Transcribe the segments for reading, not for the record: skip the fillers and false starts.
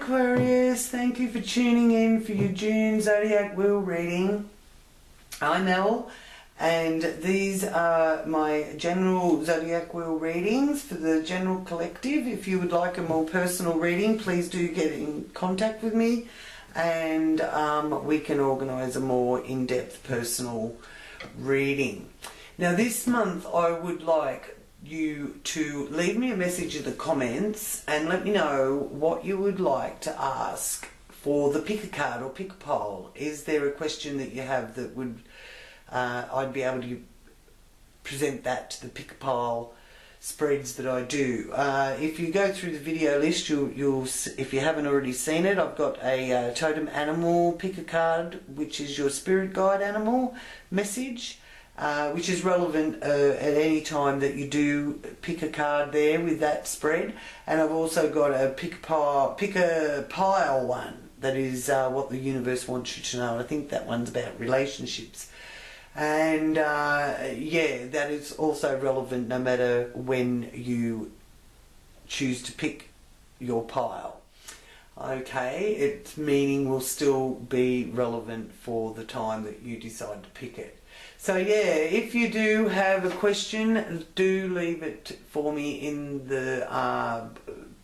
Aquarius, thank you for tuning in for your June Zodiac Wheel reading. I'm Elle, and these are my general Zodiac Wheel readings for the general collective. If you would like a more personal reading, please do get in contact with me, and we can organise a more in-depth personal reading. Now this month I would like you to leave me a message in the comments and let me know what you would like to ask for the pick a card or pick a pole. Is there a question that you have that would I'd be able to present that to the pick a pole spreads that I do. If you go through the video list, you'll if you haven't already seen it, I've got a totem animal pick a card, which is your spirit guide animal message. Which is relevant at any time that you do pick a card there with that spread. And I've also got a pick a pile one that is what the universe wants you to know. I think that one's about relationships. And yeah, that is also relevant no matter when you choose to pick your pile. Okay, its meaning will still be relevant for the time that you decide to pick it. So yeah, if you do have a question, do leave it for me in the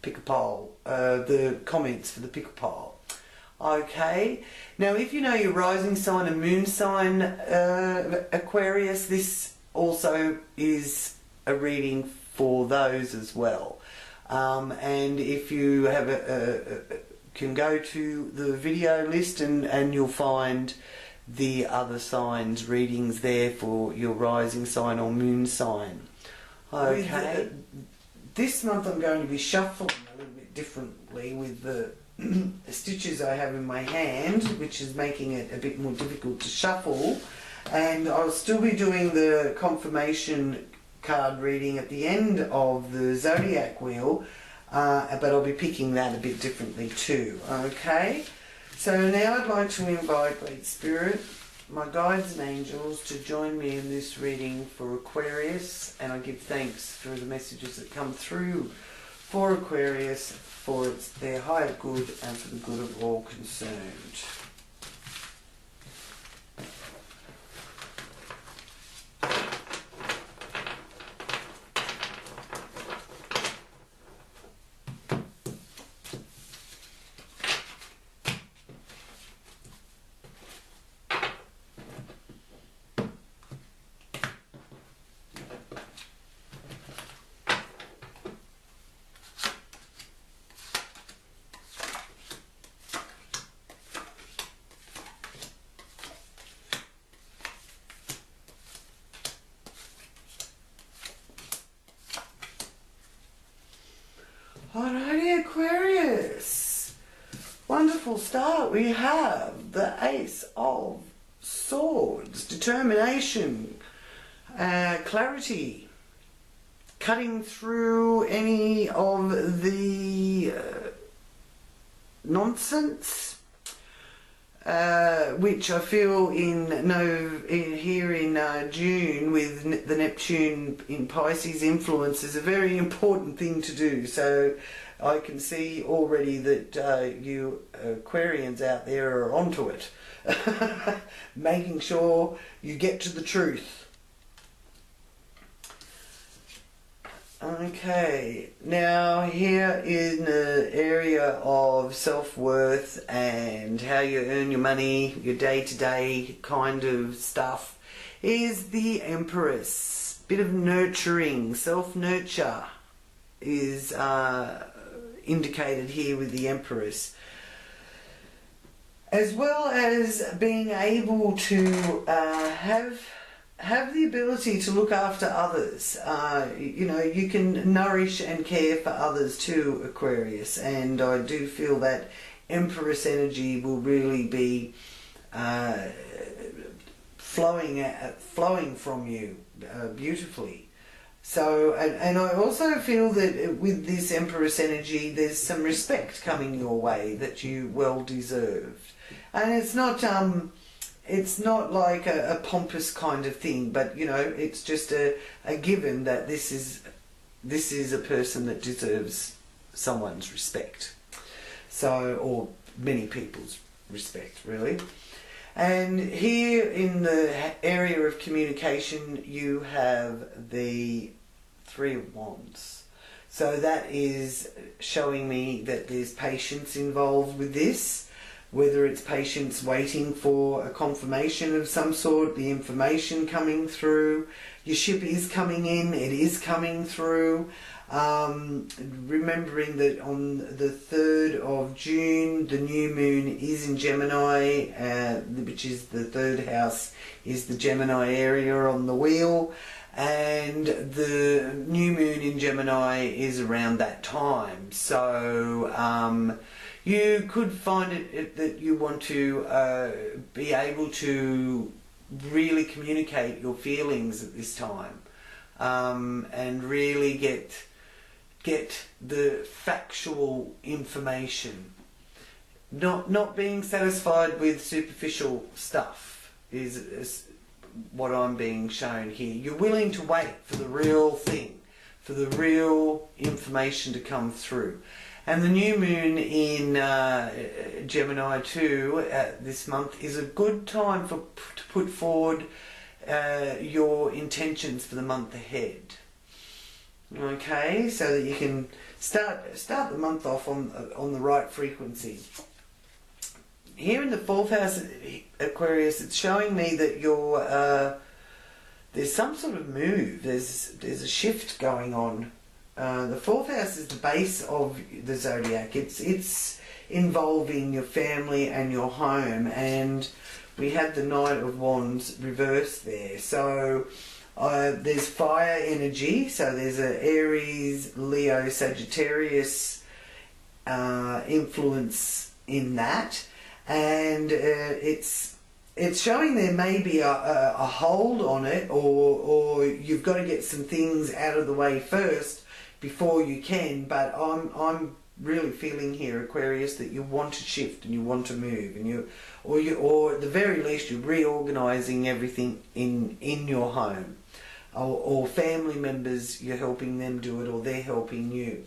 pick a pole, the comments for the pick a pole. Okay, now if you know your rising sign and moon sign, Aquarius, this also is a reading for those as well. And if you have can go to the video list and you'll find the other signs readings there for your rising sign or moon sign. Okay, this month I'm going to be shuffling a little bit differently with the stitches I have in my hand, which is making it a bit more difficult to shuffle, and I'll still be doing the confirmation card reading at the end of the Zodiac wheel, but I'll be picking that a bit differently too. Okay, so now I'd like to invite Great Spirit, my guides and angels, to join me in this reading for Aquarius, and I give thanks for the messages that come through for Aquarius, for their higher good and for the good of all concerned. Alrighty, Aquarius. Wonderful start. We have the Ace of Swords. Determination, clarity, cutting through any of the nonsense, which I feel here in June with the Neptune in Pisces influence is a very important thing to do. So I can see already that you Aquarians out there are onto it, making sure you get to the truth. Okay, now here in the area of self-worth and how you earn your money, your day-to-day kind of stuff, is the Empress. Bit of nurturing, self-nurture is indicated here with the Empress. As well as being able to have the ability to look after others. You know, you can nourish and care for others too, Aquarius, and I do feel that Empress energy will really be flowing from you beautifully. So, and I also feel that with this Empress energy, there's some respect coming your way that you well deserved, and it's not like a pompous kind of thing, but you know, it's just a given that this is a person that deserves someone's respect. So, or many people's respect, really. And here in the area of communication, you have the Three of Wands. So that is showing me that there's patience involved with this, whether it's patience waiting for a confirmation of some sort, the information coming through. Your ship is coming in, it is coming through. Remembering that on the 3rd of June, the new moon is in Gemini, which is the 3rd house, is the Gemini area on the wheel. And the new moon in Gemini is around that time. So you could find it that you want to be able to really communicate your feelings at this time, and really get the factual information. Not being satisfied with superficial stuff is what I'm being shown here. You're willing to wait for the real thing, for the real information to come through. And the new moon in Gemini too this month is a good time to put forward your intentions for the month ahead. Okay, so that you can start the month off on the right frequency. Here in the 4th house, Aquarius, it's showing me that you're there's some sort of move. There's a shift going on. The 4th house is the base of the zodiac. It's involving your family and your home, and we had the Knight of Wands reversed there. So there's fire energy, so there's a Aries, Leo, Sagittarius influence in that, and it's showing there may be a hold on it, or you've got to get some things out of the way first before you can. But I'm really feeling here, Aquarius, that you want to shift and you want to move, and or at the very least you're reorganizing everything in your home. Or family members, you're helping them do it, or they're helping you.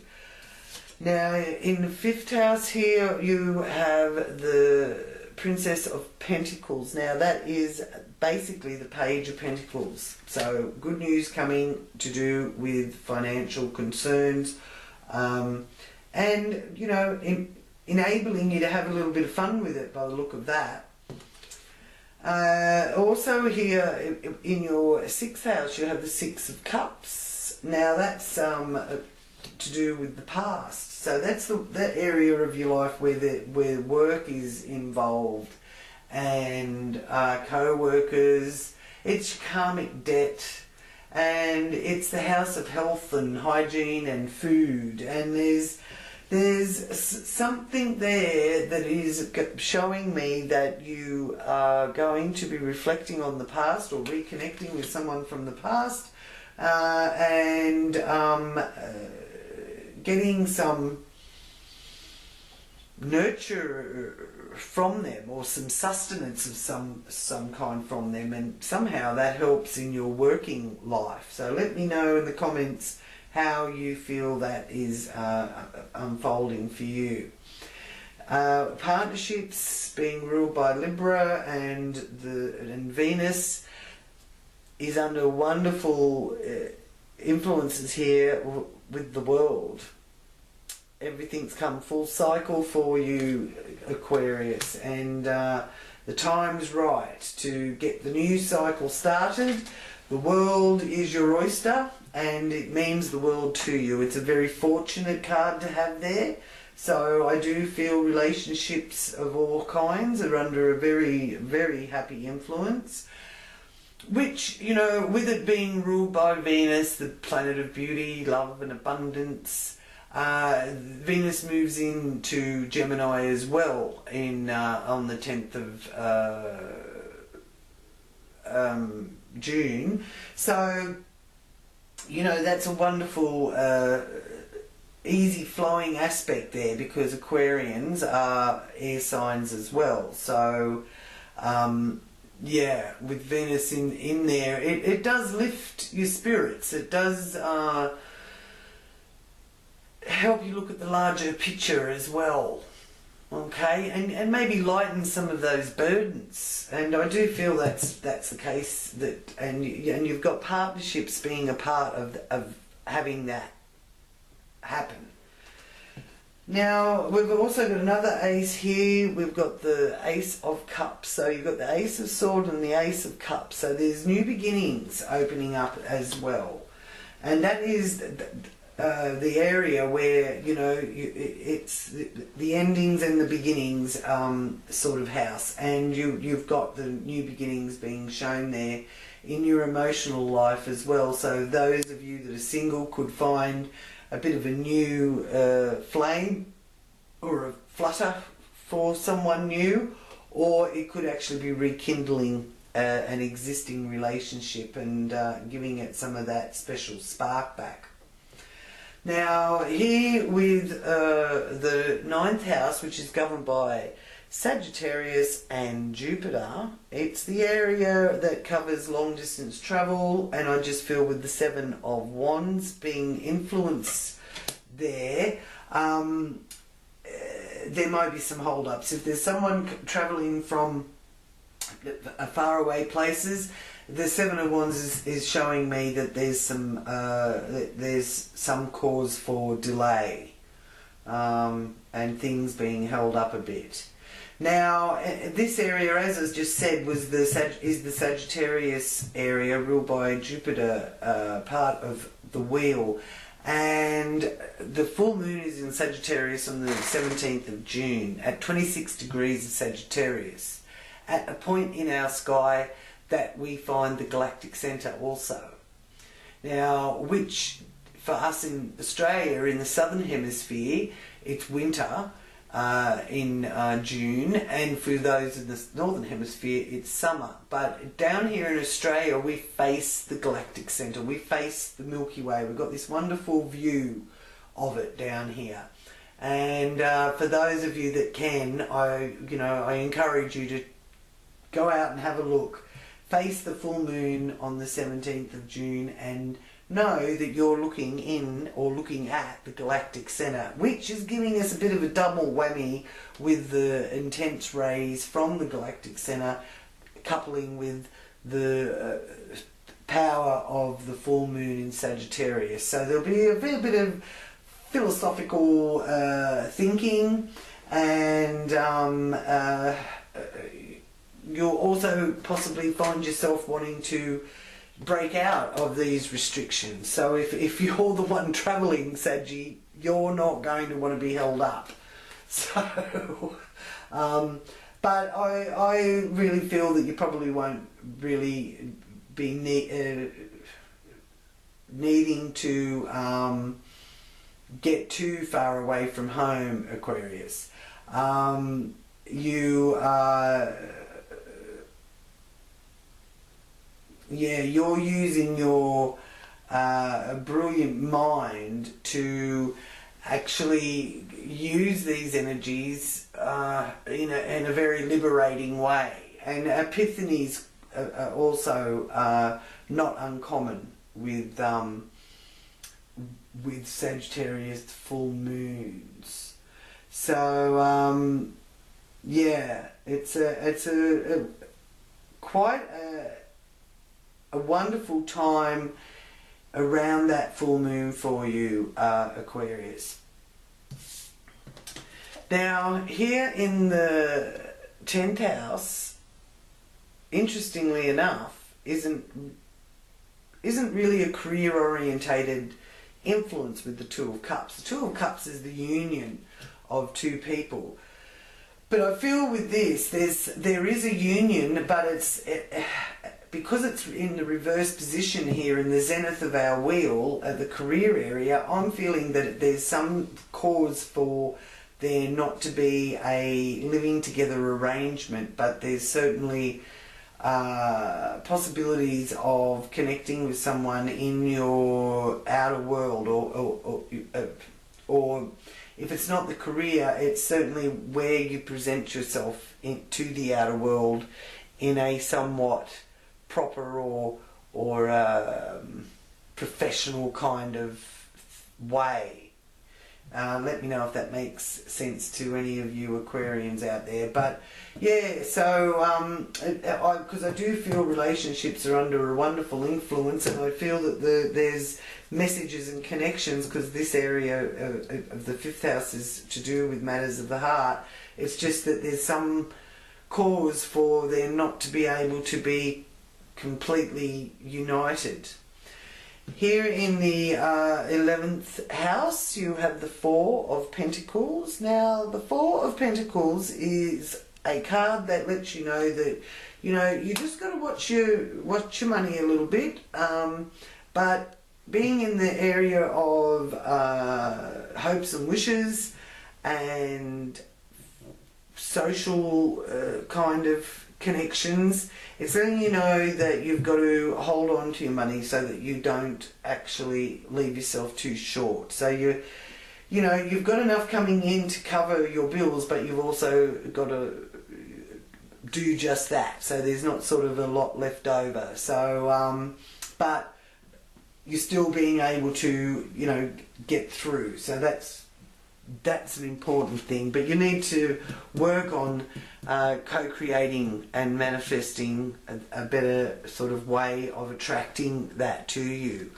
Now, in the 5th house here, you have the Princess of Pentacles. Now, that is basically the Page of Pentacles. So, good news coming to do with financial concerns, and, you know, enabling you to have a little bit of fun with it by the look of that. Also here in your 6th house, you have the 6 of Cups. Now that's to do with the past. So that's that area of your life where work is involved, and co-workers. It's karmic debt, and it's the house of health and hygiene and food. And there's something there that is showing me that you are going to be reflecting on the past, or reconnecting with someone from the past, and getting some nurture from them, or some sustenance of some kind from them, and somehow that helps in your working life. So let me know in the comments how you feel that is unfolding for you. Partnerships being ruled by Libra, and Venus is under wonderful influences here with the world. Everything's come full cycle for you, Aquarius, and the time's right to get the new cycle started. The world is your oyster, and it means the world to you. It's a very fortunate card to have there. So I do feel relationships of all kinds are under a very, very happy influence. Which, you know, with it being ruled by Venus, the planet of beauty, love and abundance, Venus moves into Gemini as well on the 10th of June. So, you know, that's a wonderful easy flowing aspect there, because Aquarians are air signs as well. So yeah, with Venus in there, it does lift your spirits. It does help you look at the larger picture as well. Okay, and maybe lighten some of those burdens, and I do feel that's the case. That and you've got partnerships being a part of having that happen. Now we've also got another ace here. We've got the Ace of Cups. So you've got the Ace of Swords and the Ace of Cups. So there's new beginnings opening up as well, and that is the area where, you know, it's the endings and the beginnings sort of house, and you've got the new beginnings being shown there in your emotional life as well. So those of you that are single could find a bit of a new flame or a flutter for someone new, or it could actually be rekindling an existing relationship and giving it some of that special spark back. Now here with the 9th house, which is governed by Sagittarius and Jupiter, it's the area that covers long distance travel, and I just feel with the 7 of Wands being influenced there, there might be some hold-ups. If there's someone travelling from faraway places, the 7 of Wands is showing me that there's some cause for delay and things being held up a bit. Now this area, as I just said, is the Sagittarius area ruled by Jupiter, part of the wheel, and the full moon is in Sagittarius on the 17th of June at 26 degrees of Sagittarius, at a point in our sky that we find the galactic centre also. Now, which for us in Australia, in the southern hemisphere, it's winter in June, and for those in the northern hemisphere, it's summer. But down here in Australia, we face the galactic centre, we face the Milky Way. We've got this wonderful view of it down here. And for those of you that can, I encourage you to go out and have a look. Face the full moon on the 17th of June and know that you're looking in or looking at the galactic centre, which is giving us a bit of a double whammy with the intense rays from the galactic centre coupling with the power of the full moon in Sagittarius. So there'll be a bit of philosophical thinking, and you'll also possibly find yourself wanting to break out of these restrictions. So if you're the one travelling, Saggy, you're not going to want to be held up. So, but I really feel that you probably won't really be needing to get too far away from home, Aquarius. You're using your brilliant mind to actually use these energies in a very liberating way. And epiphanies are also not uncommon with Sagittarius full moons. So yeah, it's a quite a wonderful time around that full moon for you, Aquarius. Now here in the 10th house, interestingly enough, isn't really a career orientated influence with the Two of Cups. The Two of Cups is the union of two people. But I feel with this, there is a union, but because it's in the reverse position here in the zenith of our wheel at the career area, I'm feeling that there's some cause for there not to be a living together arrangement, but there's certainly possibilities of connecting with someone in your outer world, or if it's not the career, it's certainly where you present yourself to the outer world in a somewhat proper or professional kind of way. Let me know if that makes sense to any of you Aquarians out there. But yeah, so because I do feel relationships are under a wonderful influence, and I feel that there's messages and connections, because this area of the 5th house is to do with matters of the heart. It's just that there's some cause for them not to be able to be completely united. Here in the 11th house, you have the 4 of Pentacles. Now, the 4 of Pentacles is a card that lets you know that, you know, you just got to watch your money a little bit. But being in the area of hopes and wishes and social kind of connections, it's letting you know that you've got to hold on to your money so that you don't actually leave yourself too short. So you know, you've got enough coming in to cover your bills, but you've also got to do just that. So there's not sort of a lot left over. So, but you're still being able to, you know, get through. So that's an important thing. But you need to work on co-creating and manifesting a better sort of way of attracting that to you.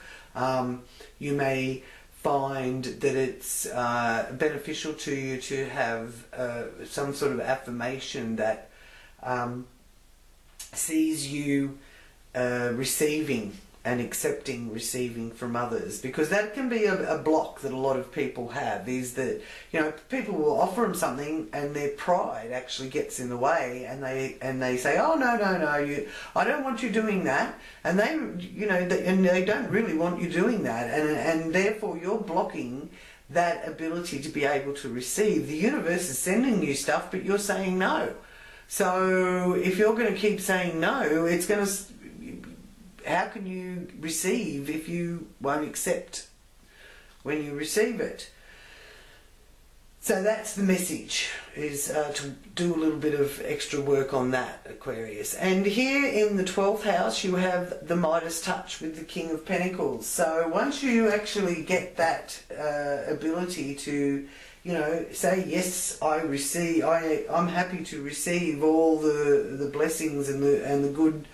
You may find that it's beneficial to you to have some sort of affirmation that sees you receiving and accepting receiving from others, because that can be a block that a lot of people have, is that, you know, people will offer them something and their pride actually gets in the way, and they say, oh no, I don't want you doing that, and they, you know, and they don't really want you doing that, and therefore you're blocking that ability to be able to receive. The universe is sending you stuff, but you're saying no. So if you're going to keep saying no, it's going to, how can you receive if you won't accept when you receive it? So that's the message, is to do a little bit of extra work on that, Aquarius. And here in the 12th house, you have the Midas touch with the King of Pentacles. So once you actually get that ability to, you know, say, yes, I'm happy to receive all the blessings and the good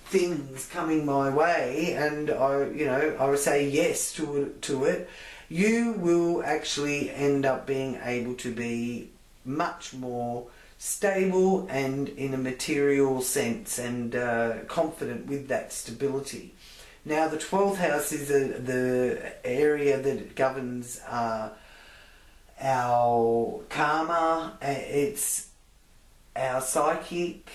things coming my way, and I would say yes to it, you will actually end up being able to be much more stable and in a material sense, and confident with that stability. Now the 12th house is the area that governs our karma. It's our psychic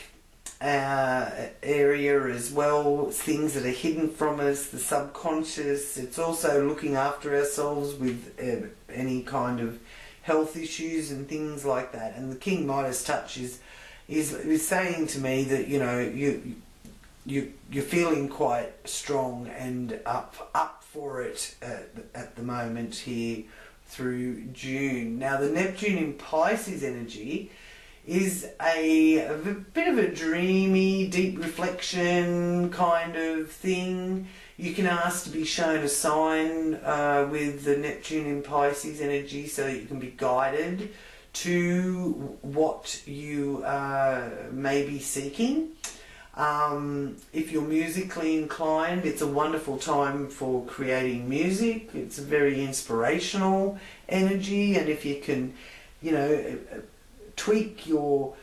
area as well, things that are hidden from us, the subconscious. It's also looking after ourselves with any kind of health issues and things like that. And the King Midas touch is saying to me that, you know, you're feeling quite strong and up for it at the moment here through June. Now the Neptune in Pisces energy is a bit of a dreamy, deep reflection kind of thing. You can ask to be shown a sign with the Neptune in Pisces energy, so that you can be guided to what you may be seeking. If you're musically inclined, it's a wonderful time for creating music. It's a very inspirational energy, and if you can, you know, tweak your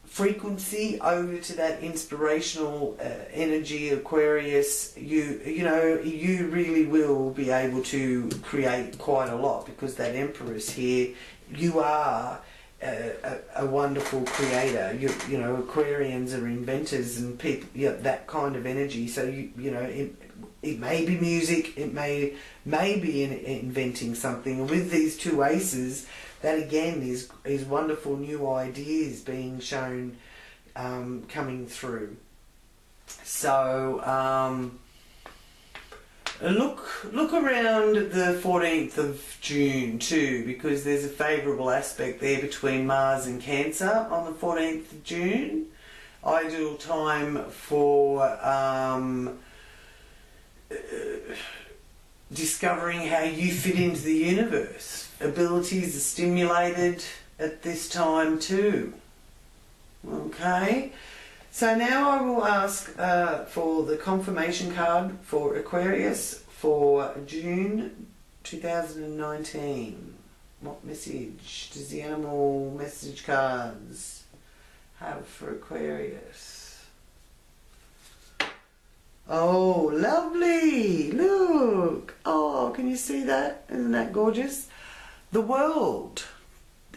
frequency over to that inspirational energy, Aquarius, you really will be able to create quite a lot, because that Empress here, you are a wonderful creator. You know, Aquarians are inventors and people, that kind of energy. So you know, it may be music, it may be inventing something. With these two aces, that again is wonderful new ideas being shown, coming through. So look around the 14th of June too, because there's a favourable aspect there between Mars and Cancer on the 14th of June. Ideal time for discovering how you fit into the universe. Abilities are stimulated at this time too. Okay, so now I will ask for the confirmation card for Aquarius for June 2019. What message does the animal message cards have for Aquarius? Oh, lovely! Look! Oh, can you see that? Isn't that gorgeous? The world.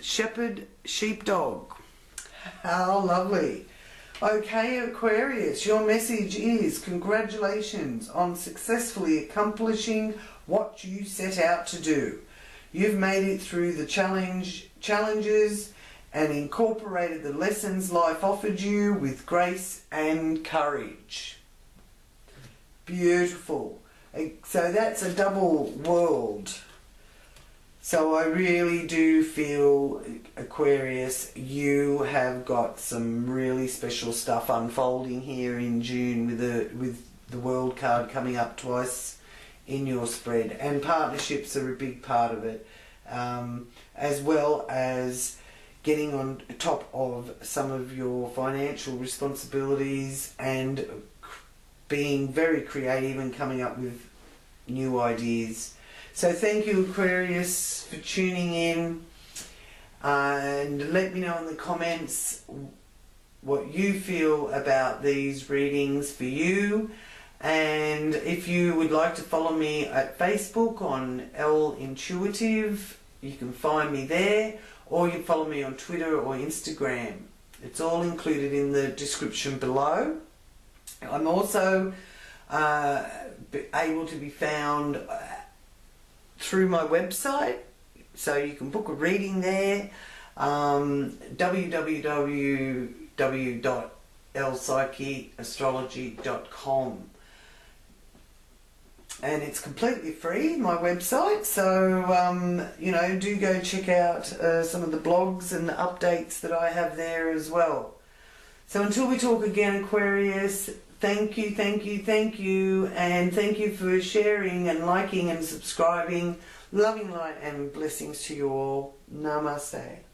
Shepherd, sheepdog. How lovely. Okay, Aquarius, your message is congratulations on successfully accomplishing what you set out to do. You've made it through the challenges and incorporated the lessons life offered you with grace and courage. Beautiful. So that's a double world. So I really do feel, Aquarius, you have got some really special stuff unfolding here in June with the World card coming up twice in your spread, and partnerships are a big part of it, as well as getting on top of some of your financial responsibilities and being very creative and coming up with new ideas. So thank you, Aquarius, for tuning in, and let me know in the comments what you feel about these readings for you. And if you would like to follow me at Facebook on L Intuitive, you can find me there, or you can follow me on Twitter or Instagram. It's all included in the description below. I'm also able to be found through my website, so you can book a reading there, www.lpsycheastrology.com, and it's completely free, my website. So you know, do go check out some of the blogs and the updates that I have there as well. So until we talk again, Aquarius, thank you, thank you, thank you, and thank you for sharing and liking and subscribing. Loving light and blessings to you all. Namaste.